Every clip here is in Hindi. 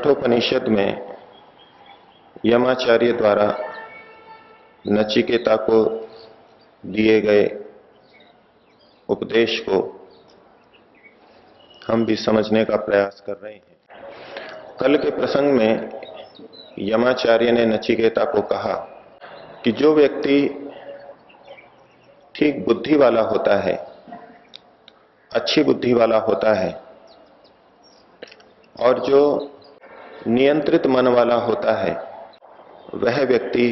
कठोपनिषद में यमाचार्य द्वारा नचिकेता को दिए गए उपदेश को हम भी समझने का प्रयास कर रहे हैं। कल के प्रसंग में यमाचार्य ने नचिकेता को कहा कि जो व्यक्ति ठीक बुद्धि वाला होता है, अच्छी बुद्धि वाला होता है और जो नियंत्रित मन वाला होता है, वह व्यक्ति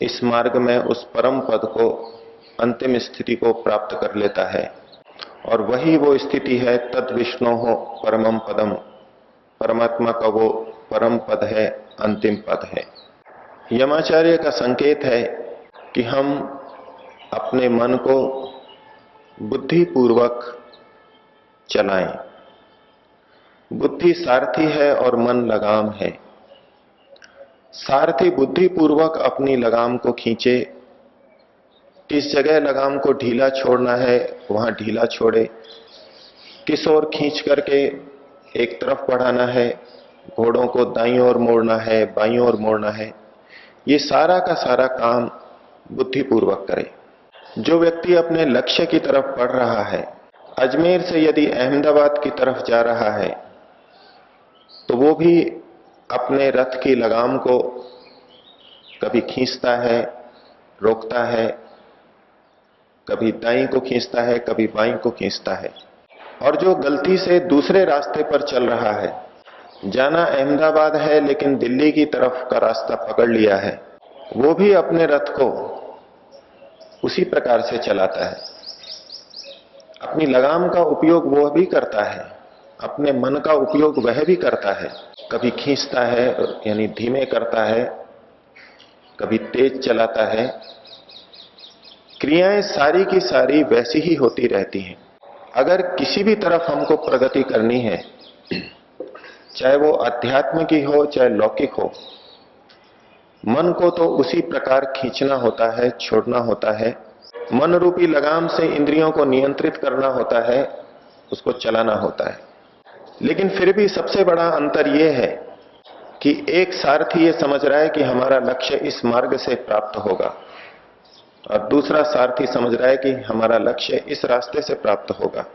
इस मार्ग में उस परम पद को, अंतिम स्थिति को प्राप्त कर लेता है। और वही वो स्थिति है तद विष्णु हो परमम पदम, परमात्मा का वो परम पद है, अंतिम पद है। यमाचार्य का संकेत है कि हम अपने मन को बुद्धिपूर्वक चलाएं। बुद्धि सारथी है और मन लगाम है। सारथी बुद्धिपूर्वक अपनी लगाम को खींचे, किस जगह लगाम को ढीला छोड़ना है वहां ढीला छोड़े, किस ओर खींच करके एक तरफ बढ़ाना है, घोड़ों को दाईं ओर मोड़ना है, बाईं ओर मोड़ना है, ये सारा का सारा काम बुद्धिपूर्वक करे। जो व्यक्ति अपने लक्ष्य की तरफ बढ़ रहा है, अजमेर से यदि अहमदाबाद की तरफ जा रहा है, तो वो भी अपने रथ की लगाम को कभी खींचता है, रोकता है, कभी दाईं को खींचता है, कभी बाईं को खींचता है। और जो गलती से दूसरे रास्ते पर चल रहा है, जाना अहमदाबाद है लेकिन दिल्ली की तरफ का रास्ता पकड़ लिया है, वो भी अपने रथ को उसी प्रकार से चलाता है। अपनी लगाम का उपयोग वो भी करता है, अपने मन का उपयोग वह भी करता है। कभी खींचता है यानी धीमे करता है, कभी तेज चलाता है। क्रियाएं सारी की सारी वैसी ही होती रहती हैं। अगर किसी भी तरफ हमको प्रगति करनी है, चाहे वो अध्यात्म की हो चाहे लौकिक हो, मन को तो उसी प्रकार खींचना होता है, छोड़ना होता है। मन रूपी लगाम से इंद्रियों को नियंत्रित करना होता है, उसको चलाना होता है। लेकिन फिर भी सबसे बड़ा अंतर यह है कि एक सारथी ये समझ रहा है कि हमारा लक्ष्य इस मार्ग से प्राप्त होगा, और दूसरा सारथी समझ रहा है कि हमारा लक्ष्य इस रास्ते से प्राप्त होगा।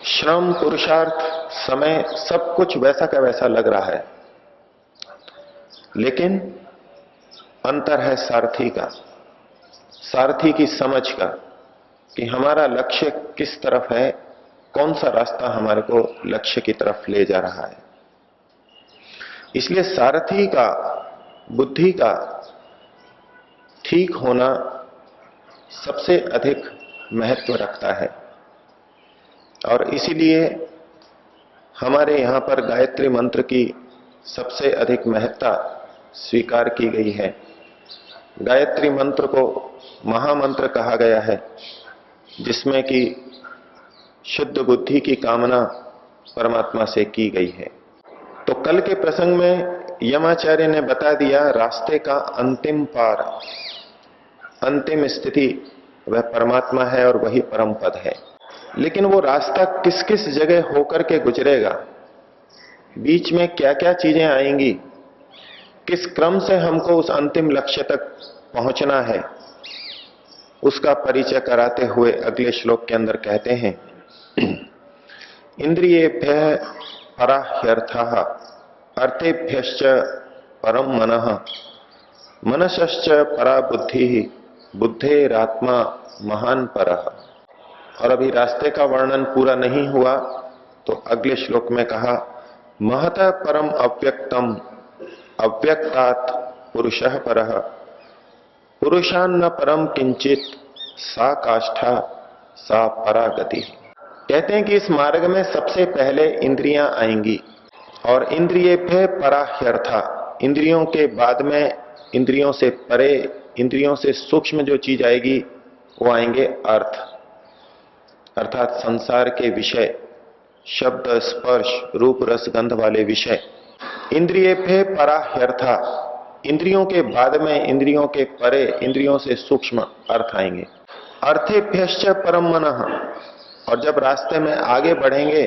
श्रम, पुरुषार्थ, समय सब कुछ वैसा का वैसा लग रहा है, लेकिन अंतर है सारथी का, सारथी की समझ का, कि हमारा लक्ष्य किस तरफ है, कौन सा रास्ता हमारे को लक्ष्य की तरफ ले जा रहा है। इसलिए सारथी का, बुद्धि का ठीक होना सबसे अधिक महत्व रखता है। और इसीलिए हमारे यहां पर गायत्री मंत्र की सबसे अधिक महत्ता स्वीकार की गई है। गायत्री मंत्र को महामंत्र कहा गया है, जिसमें कि शुद्ध बुद्धि की कामना परमात्मा से की गई है। तो कल के प्रसंग में यमाचार्य ने बता दिया रास्ते का अंतिम पार, अंतिम स्थिति वह परमात्मा है और वही परम पद है। लेकिन वो रास्ता किस किस जगह होकर के गुजरेगा, बीच में क्या क्या चीजें आएंगी, किस क्रम से हमको उस अंतिम लक्ष्य तक पहुंचना है, उसका परिचय कराते हुए अगले श्लोक के अंदर कहते हैं, इंद्रियेभ्यः पराह्यर्थः अर्थेभ्यश्च परम मनः, मनसश्च परा बुद्धिः, बुद्धेरात्मा महान परः। और अभी रास्ते का वर्णन पूरा नहीं हुआ तो अगले श्लोक में कहा, महतः परम अव्यक्तम अव्यक्तात् पुरुषः परः, पुरुषान्न परम किंचित सा काष्ठा सा परागति। कहते हैं कि इस मार्ग में सबसे पहले इंद्रियां आएंगी, और इंद्रियेभ्यः पराह्यर्था, इंद्रियों के बाद में इंद्रियों से परे, इंद्रियों से सूक्ष्म जो चीज आएगी वो आएंगे अर्थ, अर्थात संसार के विषय, शब्द, स्पर्श, रूप, रस, गंध वाले विषय। इंद्रियेभ्यः पराह्यर्था, इंद्रियों के बाद में, इंद्रियों के परे, इंद्रियों से सूक्ष्म अर्थ आएंगे। अर्थेभ्यश्च परम मनः, और जब रास्ते में आगे बढ़ेंगे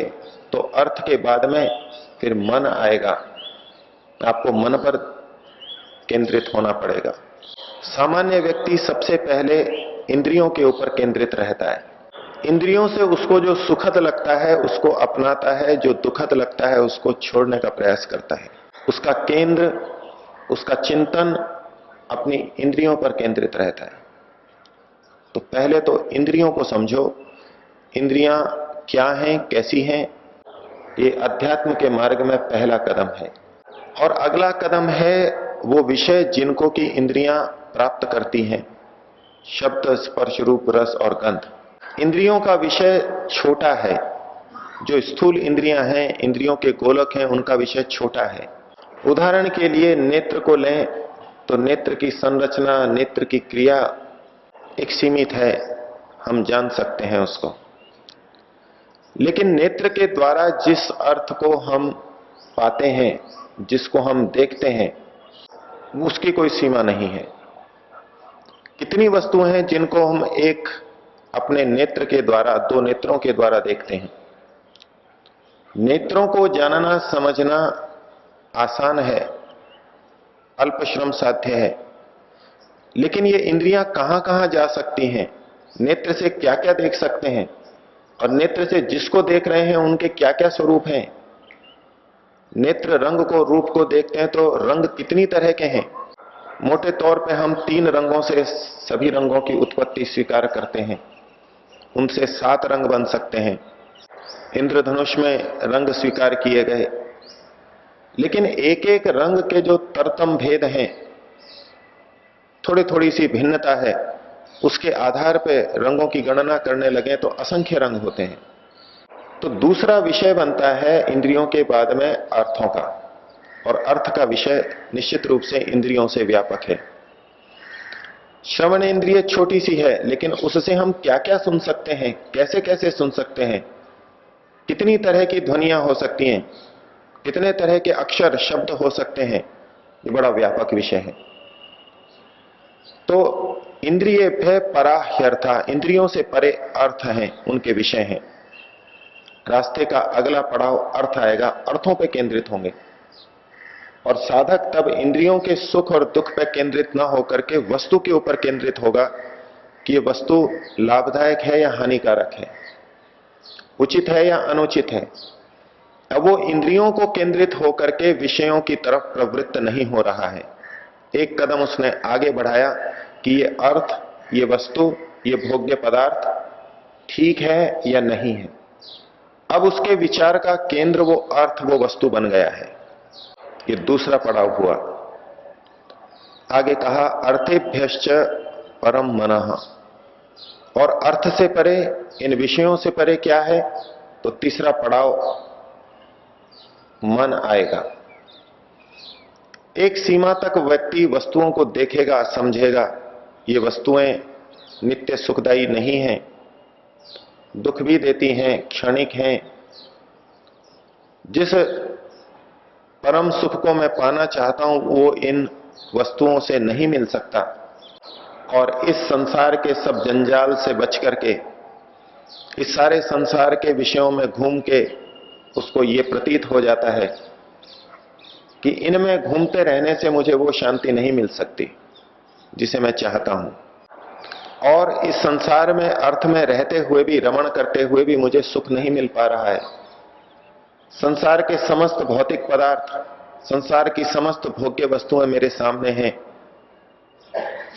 तो अर्थ के बाद में फिर मन आएगा। आपको मन पर केंद्रित होना पड़ेगा। सामान्य व्यक्ति सबसे पहले इंद्रियों के ऊपर केंद्रित रहता है। इंद्रियों से उसको जो सुखद लगता है उसको अपनाता है, जो दुखद लगता है उसको छोड़ने का प्रयास करता है। उसका केंद्र, उसका चिंतन अपनी इंद्रियों पर केंद्रित रहता है। तो पहले तो इंद्रियों को समझो, इंद्रियां क्या हैं, कैसी हैं। ये अध्यात्म के मार्ग में पहला कदम है। और अगला कदम है वो विषय जिनको की इंद्रियां प्राप्त करती हैं, शब्द, स्पर्श, रूप, रस और गंध। इंद्रियों का विषय छोटा है। जो स्थूल इंद्रियां हैं, इंद्रियों के गोलक हैं, उनका विषय छोटा है। उदाहरण के लिए नेत्र को लें तो नेत्र की संरचना, नेत्र की क्रिया एक सीमित है, हम जान सकते हैं उसको। लेकिन नेत्र के द्वारा जिस अर्थ को हम पाते हैं, जिसको हम देखते हैं, उसकी कोई सीमा नहीं है। कितनी वस्तुएं हैं जिनको हम एक अपने नेत्र के द्वारा, दो नेत्रों के द्वारा देखते हैं। नेत्रों को जानना, समझना आसान है, अल्प श्रम साध्य है। लेकिन ये इंद्रियां कहां कहां जा सकती हैं, नेत्र से क्या क्या देख सकते हैं, और नेत्र से जिसको देख रहे हैं उनके क्या क्या स्वरूप हैं। नेत्र रंग को, रूप को देखते हैं तो रंग कितनी तरह के हैं। मोटे तौर पे हम 3 रंगों से सभी रंगों की उत्पत्ति स्वीकार करते हैं। उनसे 7 रंग बन सकते हैं। इंद्रधनुष में रंग स्वीकार किए गए। लेकिन एक एक रंग के जो तरतम भेद हैं, थोड़ी थोड़ी सी भिन्नता है, उसके आधार पर रंगों की गणना करने लगे तो असंख्य रंग होते हैं। तो दूसरा विषय बनता है इंद्रियों के बाद में अर्थों का, और अर्थ का विषय निश्चित रूप से इंद्रियों से व्यापक है। श्रवण इंद्रिय छोटी सी है, लेकिन उससे हम क्या क्या सुन सकते हैं, कैसे कैसे सुन सकते हैं, कितनी तरह की ध्वनियां हो सकती हैं, कितने तरह के अक्षर, शब्द हो सकते हैं, ये बड़ा व्यापक विषय है। तो इंद्रिय भय पराह्यर्था, इंद्रियों से परे अर्थ हैं, उनके विषय हैं। रास्ते का अगला पड़ाव अर्थ आएगा, अर्थों पर केंद्रित होंगे। और साधक तब इंद्रियों के सुख और दुख पर केंद्रित ना होकर के वस्तु के ऊपर केंद्रित होगा कि ये वस्तु लाभदायक है या हानिकारक है, उचित है या अनुचित है। अब वो इंद्रियों को केंद्रित होकर के विषयों की तरफ प्रवृत्त नहीं हो रहा है। एक कदम उसने आगे बढ़ाया कि ये अर्थ, ये वस्तु, ये भोग्य पदार्थ ठीक है या नहीं है। अब उसके विचार का केंद्र वो अर्थ, वो वस्तु बन गया है। ये दूसरा पड़ाव हुआ। आगे कहा अर्थेभ्यश्च परम मनः, और अर्थ से परे, इन विषयों से परे क्या है, तो तीसरा पड़ाव मन आएगा। एक सीमा तक व्यक्ति वस्तुओं को देखेगा, समझेगा, ये वस्तुएं नित्य सुखदायी नहीं हैं, दुख भी देती हैं, क्षणिक हैं। जिस परम सुख को मैं पाना चाहता हूं वो इन वस्तुओं से नहीं मिल सकता। और इस संसार के सब जंजाल से बच करके, इस सारे संसार के विषयों में घूम के उसको ये प्रतीत हो जाता है कि इनमें घूमते रहने से मुझे वो शांति नहीं मिल सकती जिसे मैं चाहता हूं। और इस संसार में अर्थ में रहते हुए भी, रमण करते हुए भी मुझे सुख नहीं मिल पा रहा है। संसार के समस्त भौतिक पदार्थ, संसार की समस्त भोग्य वस्तुएं मेरे सामने हैं,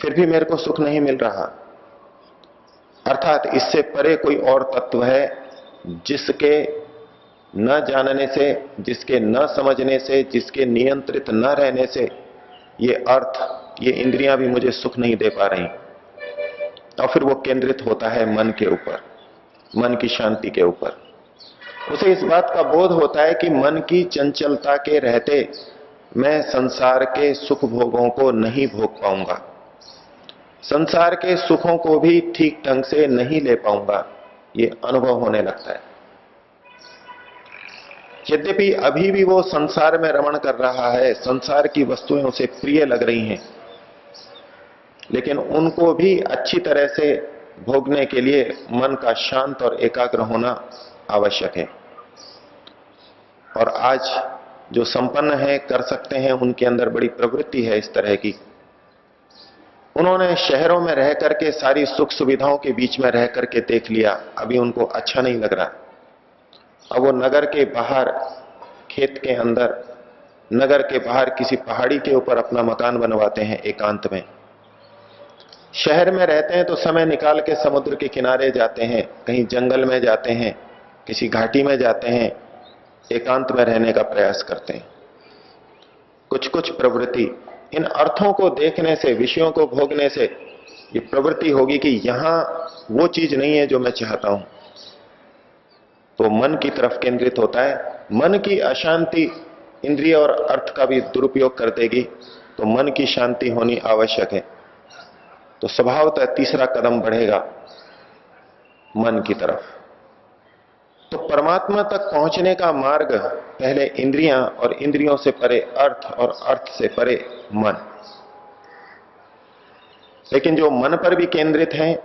फिर भी मेरे को सुख नहीं मिल रहा। अर्थात इससे परे कोई और तत्व है जिसके न जानने से, जिसके न समझने से, जिसके नियंत्रित न रहने से ये अर्थ, ये इंद्रियां भी मुझे सुख नहीं दे पा रही। और फिर वो केंद्रित होता है मन के ऊपर, मन की शांति के ऊपर। उसे इस बात का बोध होता है कि मन की चंचलता के रहते मैं संसार के सुख भोगों को नहीं भोग पाऊंगा, संसार के सुखों को भी ठीक ढंग से नहीं ले पाऊंगा, ये अनुभव होने लगता है। यद्यपि अभी भी वो संसार में रमण कर रहा है, संसार की वस्तुएं उसे प्रिय लग रही हैं, लेकिन उनको भी अच्छी तरह से भोगने के लिए मन का शांत और एकाग्र होना आवश्यक है। और आज जो संपन्न है, कर सकते हैं, उनके अंदर बड़ी प्रवृत्ति है इस तरह की। उन्होंने शहरों में रह करके सारी सुख सुविधाओं के बीच में रह करके देख लिया, अभी उनको अच्छा नहीं लग रहा। अब वो नगर के बाहर, खेत के अंदर, नगर के बाहर किसी पहाड़ी के ऊपर अपना मकान बनवाते हैं एकांत में। शहर में रहते हैं तो समय निकाल के समुद्र के किनारे जाते हैं, कहीं जंगल में जाते हैं, किसी घाटी में जाते हैं, एकांत में रहने का प्रयास करते हैं। कुछ कुछ प्रवृत्ति, इन अर्थों को देखने से, विषयों को भोगने से ये प्रवृत्ति होगी कि यहां वो चीज नहीं है जो मैं चाहता हूं, तो मन की तरफ केंद्रित होता है। मन की अशांति इंद्रिय और अर्थ का भी दुरुपयोग कर देगी, तो मन की शांति होनी आवश्यक है। तो स्वभावतः तीसरा कदम बढ़ेगा मन की तरफ। तो परमात्मा तक पहुंचने का मार्ग पहले इंद्रियां, और इंद्रियों से परे अर्थ, और अर्थ से परे मन। लेकिन जो मन पर भी केंद्रित हैं,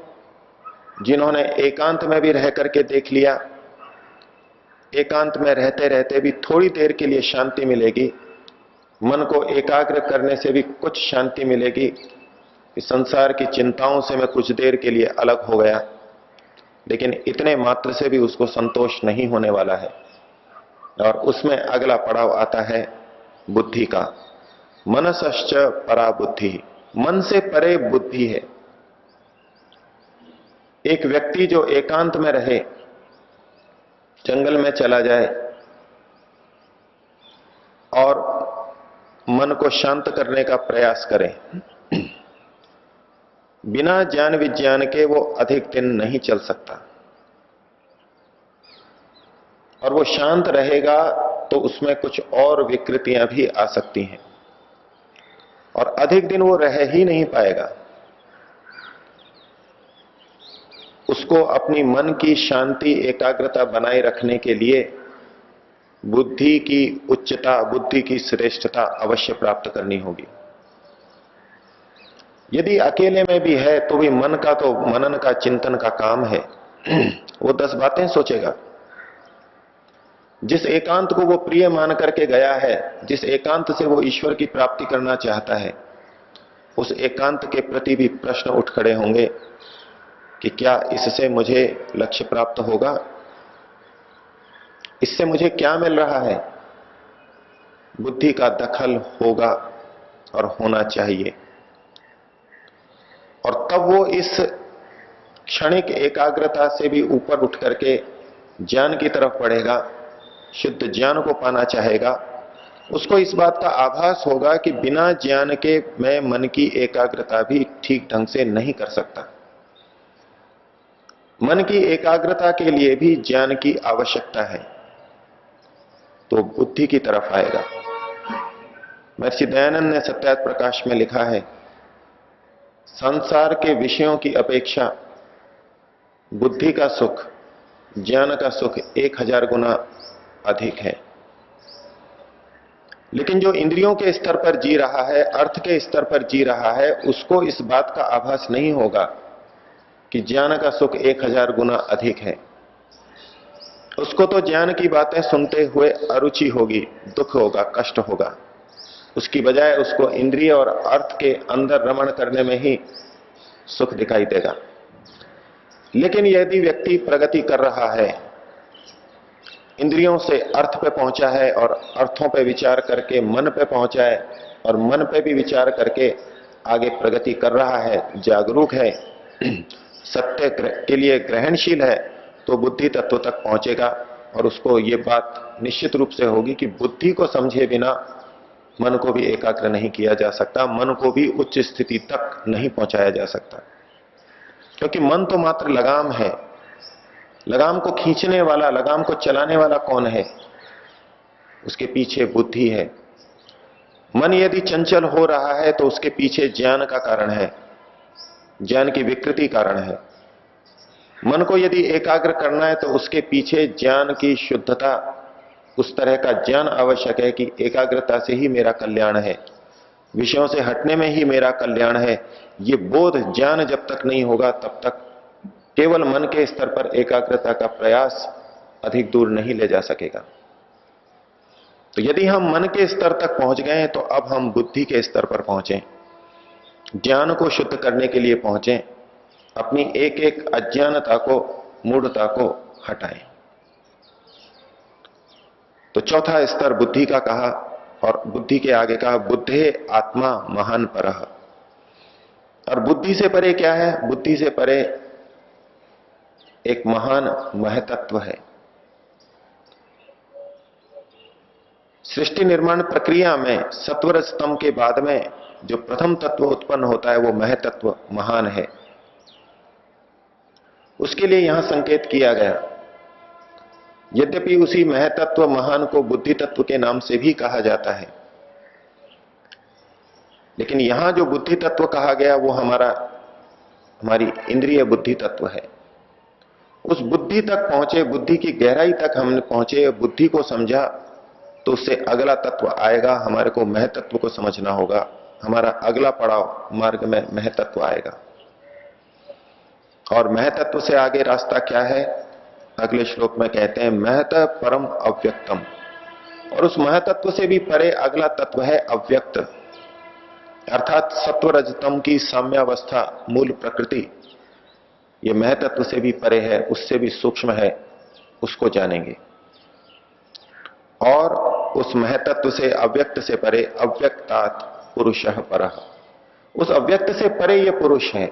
जिन्होंने एकांत में भी रह करके देख लिया, एकांत में रहते रहते भी थोड़ी देर के लिए शांति मिलेगी, मन को एकाग्र करने से भी कुछ शांति मिलेगी कि संसार की चिंताओं से मैं कुछ देर के लिए अलग हो गया, लेकिन इतने मात्र से भी उसको संतोष नहीं होने वाला है। और उसमें अगला पड़ाव आता है बुद्धि का। मनसश्च परा बुद्धि, मन से परे बुद्धि है। एक व्यक्ति जो एकांत में रहे, जंगल में चला जाए और मन को शांत करने का प्रयास करे, बिना ज्ञान विज्ञान के वो अधिक दिन नहीं चल सकता। और वो शांत रहेगा तो उसमें कुछ और विकृतियां भी आ सकती हैं, और अधिक दिन वो रह ही नहीं पाएगा। उसको अपनी मन की शांति, एकाग्रता बनाए रखने के लिए बुद्धि की उच्चता, बुद्धि की श्रेष्ठता अवश्य प्राप्त करनी होगी। यदि अकेले में भी है तो भी मन का तो मनन का, चिंतन का काम है। वो 10 बातें सोचेगा। जिस एकांत को वो प्रिय मान करके गया है, जिस एकांत से वो ईश्वर की प्राप्ति करना चाहता है, उस एकांत के प्रति भी प्रश्न उठ खड़े होंगे कि क्या इससे मुझे लक्ष्य प्राप्त होगा, इससे मुझे क्या मिल रहा है। बुद्धि का दखल होगा और होना चाहिए। और तब वो इस क्षणिक एकाग्रता से भी ऊपर उठ करके ज्ञान की तरफ बढ़ेगा, शुद्ध ज्ञान को पाना चाहेगा। उसको इस बात का आभास होगा कि बिना ज्ञान के मैं मन की एकाग्रता भी ठीक ढंग से नहीं कर सकता। मन की एकाग्रता के लिए भी ज्ञान की आवश्यकता है, तो बुद्धि की तरफ आएगा। महर्षि दयानंद ने सत्यार्थ प्रकाश में लिखा है, संसार के विषयों की अपेक्षा बुद्धि का सुख, ज्ञान का सुख 1000 गुना अधिक है। लेकिन जो इंद्रियों के स्तर पर जी रहा है, अर्थ के स्तर पर जी रहा है, उसको इस बात का आभास नहीं होगा कि ज्ञान का सुख 1000 गुना अधिक है। उसको तो ज्ञान की बातें सुनते हुए अरुचि होगी, दुख होगा, कष्ट होगा। उसकी बजाय उसको इंद्रिय और अर्थ के अंदर रमण करने में ही सुख दिखाई देगा। लेकिन यदि व्यक्ति प्रगति कर रहा है, इंद्रियों से अर्थ पे पहुंचा है और अर्थों पे विचार करके मन पे पहुंचा है और मन पे भी विचार करके आगे प्रगति कर रहा है, जागरूक है, सत्य के लिए ग्रहणशील है, तो बुद्धि तत्व तक पहुंचेगा। और उसको ये बात निश्चित रूप से होगी कि बुद्धि को समझे बिना मन को भी एकाग्र नहीं किया जा सकता, मन को भी उच्च स्थिति तक नहीं पहुंचाया जा सकता। क्योंकि मन तो मात्र लगाम है। लगाम को खींचने वाला, लगाम को चलाने वाला कौन है? उसके पीछे बुद्धि है। मन यदि चंचल हो रहा है तो उसके पीछे ज्ञान का कारण है, ज्ञान की विकृति कारण है। मन को यदि एकाग्र करना है तो उसके पीछे ज्ञान की शुद्धता, उस तरह का ज्ञान आवश्यक है कि एकाग्रता से ही मेरा कल्याण है, विषयों से हटने में ही मेरा कल्याण है। ये बोध, ज्ञान जब तक नहीं होगा तब तक केवल मन के स्तर पर एकाग्रता का प्रयास अधिक दूर नहीं ले जा सकेगा। तो यदि हम मन के स्तर तक पहुंच गए तो अब हम बुद्धि के स्तर पर पहुंचे, ज्ञान को शुद्ध करने के लिए पहुंचे, अपनी एक एक अज्ञानता को, मूढ़ता को हटाएं। तो चौथा स्तर बुद्धि का कहा, और बुद्धि के आगे कहा बुद्धे आत्मा महान परः। और बुद्धि से परे क्या है? बुद्धि से परे एक महान महतत्व है। सृष्टि निर्माण प्रक्रिया में सत्वर स्तंभ के बाद में जो प्रथम तत्व उत्पन्न होता है वो महतत्व महान है। उसके लिए यहां संकेत किया गया। यद्यपि उसी महतत्व महान को बुद्धि तत्व के नाम से भी कहा जाता है, लेकिन यहां जो बुद्धि तत्व कहा गया वो हमारी इंद्रिय बुद्धि तत्व है। उस बुद्धि तक पहुंचे, बुद्धि की गहराई तक हमने पहुंचे, बुद्धि को समझा, तो उससे अगला तत्व आएगा। हमारे को महतत्व को समझना होगा। हमारा अगला पड़ाव मार्ग में महतत्व आएगा। और महतत्व से आगे रास्ता क्या है? अगले श्लोक में कहते हैं महत परम अव्यक्तम। और उस महतत्व से भी परे अगला तत्व है अव्यक्त, अर्थात सत्वरजतम की साम्यावस्था, मूल प्रकृति। यह महतत्व से भी परे है, उससे भी सूक्ष्म है, उसको जानेंगे। और उस महतत्व से, अव्यक्त से परे, अव्यक्तात् पुरुषः परः, उस अव्यक्त से परे यह पुरुष है।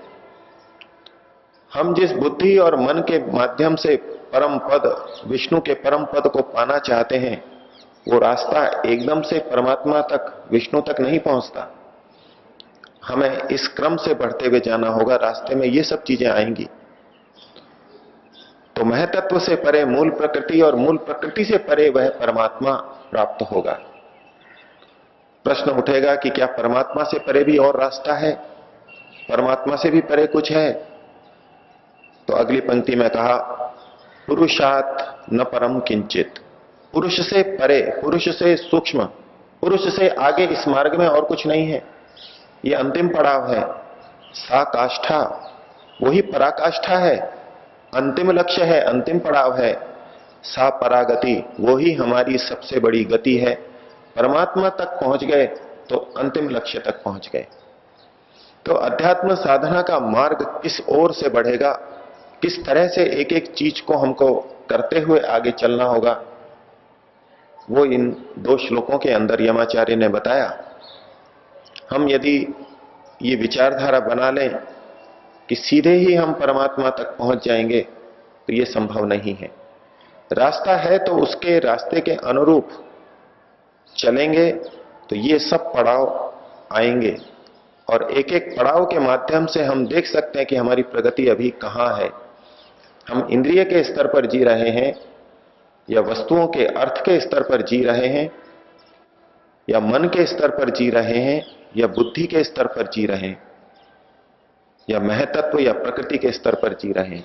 हम जिस बुद्धि और मन के माध्यम से परम पद, विष्णु के परम पद को पाना चाहते हैं, वो रास्ता एकदम से परमात्मा तक, विष्णु तक नहीं पहुंचता। हमें इस क्रम से बढ़ते हुए जाना होगा। रास्ते में ये सब चीजें आएंगी। तो महतत्व से परे मूल प्रकृति, और मूल प्रकृति से परे वह परमात्मा प्राप्त होगा। प्रश्न उठेगा कि क्या परमात्मा से परे भी और रास्ता है? परमात्मा से भी परे कुछ है? तो अगली पंक्ति में कहा पुरुषात् न परम किंचित। पुरुष से परे, पुरुष से सूक्ष्म, पुरुष से आगे इस मार्ग में और कुछ नहीं है। ये अंतिम पड़ाव है। सा काष्ठा, वही पराकाष्ठा है, अंतिम लक्ष्य है, अंतिम पड़ाव है। सा परागति, वही हमारी सबसे बड़ी गति है। परमात्मा तक पहुंच गए तो अंतिम लक्ष्य तक पहुंच गए। तो अध्यात्म साधना का मार्ग किस ओर से बढ़ेगा, किस तरह से एक एक चीज को हमको करते हुए आगे चलना होगा, वो इन दो श्लोकों के अंदर यमाचार्य ने बताया। हम यदि ये विचारधारा बना लें कि सीधे ही हम परमात्मा तक पहुंच जाएंगे, तो ये संभव नहीं है। रास्ता है तो उसके रास्ते के अनुरूप चलेंगे तो ये सब पड़ाव आएंगे, और एक एक पड़ाव के माध्यम से हम देख सकते हैं कि हमारी प्रगति अभी कहां है। हम इंद्रिय के स्तर पर जी रहे हैं, या वस्तुओं के अर्थ के स्तर पर जी रहे हैं, या मन के स्तर पर जी रहे हैं, या बुद्धि के स्तर पर जी रहे हैं, या महतत्व या प्रकृति के स्तर पर जी रहे हैं।